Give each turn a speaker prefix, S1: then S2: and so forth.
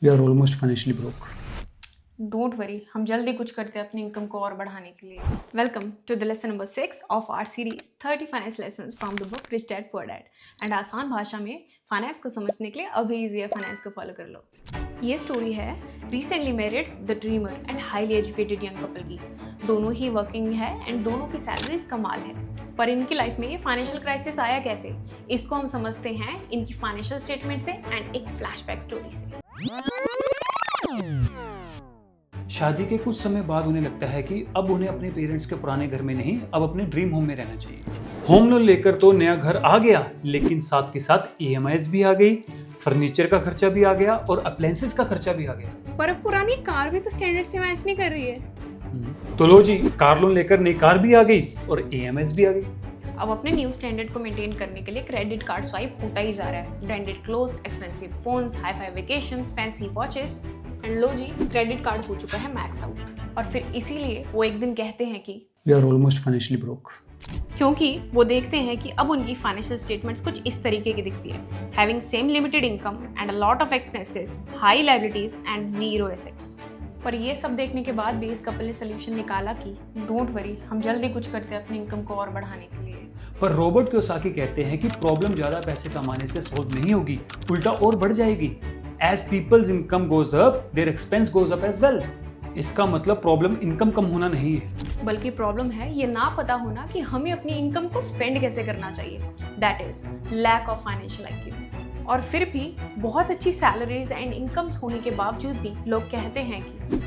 S1: We are almost financially broke.
S2: Don't worry, हम जल्दी कुछ करते हैं अपनी इनकम को और बढ़ाने के लिए। Welcome to the lesson number 6 of our series 30 finance lessons from the book Rich Dad Poor Dad. And आसान भाषा में फाइनेंस को समझने के लिए अभी इजी है, फाइनेंस को फॉलो कर लो। ये स्टोरी है recently married the dreamer and highly educated young couple की। दोनों ही वर्किंग है एंड दोनों की सैलरीज कमाल है, पर इनकी लाइफ में ये फाइनेंशियल क्राइसिस आया कैसे, इसको हम समझते हैं इनकी फाइनेंशियल स्टेटमेंट से एंड एक फ्लैशबैक स्टोरी से।
S1: शादी के कुछ समय बाद उन्हें लगता है कि अब उन्हें अपने पेरेंट्स के पुराने घर में नहीं, अब अपने ड्रीम होम में रहना चाहिए। होम लोन लेकर तो नया घर आ गया, लेकिन साथ के साथ ईएमआईज भी आ गई, फर्नीचर का खर्चा भी आ गया और अप्लायंसेस का खर्चा भी आ गया।
S2: पर अब पुरानी कार भी तो स्टैंडर्ड से मैच नहीं कर रही है।
S1: तो लो जी, कार लोन लेकर नई कार भी आ गई और ईएमआईज भी आ गई।
S2: अब अपने न्यू स्टैंडर्ड को मेंटेन करने के लिए क्रेडिट कार्ड स्वाइप होता ही जा रहा है। Branded clothes, expensive phones, hi fi vacations, fancy watches, and लो जी, क्रेडिट कार्ड हो चुका है मैक्स आउट। और फिर इसीलिए वो एक दिन कहते हैं कि
S1: we are almost financially broke.
S2: क्योंकि वो देखते हैं कि अब उनकी फाइनेंशियल स्टेटमेंट्स कुछ इस तरीके की दिखती है। Having same limited income and a lot of expenses, high liabilities and zero assets. पर ये सब देखने के बाद भी इस कपल ने सोल्यूशन निकाला कि डोंट वरी, हम जल्दी कुछ करते हैं अपनी इनकम को और बढ़ाने के लिए।
S1: पर रॉबर्ट कियोसाकी कहते हैं कि प्रॉब्लम ज्यादा पैसे कमाने से सॉल्व नहीं होगी, उल्टा और बढ़ जाएगी। As people's income goes up, their expense goes up as well. इसका मतलब प्रॉब्लम इनकम कम होना नहीं है,
S2: बल्कि प्रॉब्लम है ये ना पता होना कि हमें अपनी इनकम को स्पेंड कैसे करना चाहिए। That is lack of financial IQ. और फिर भी बहुत अच्छी सैलरीज एंड इनकम्स होने के बावजूद भी लोग कहते हैं कि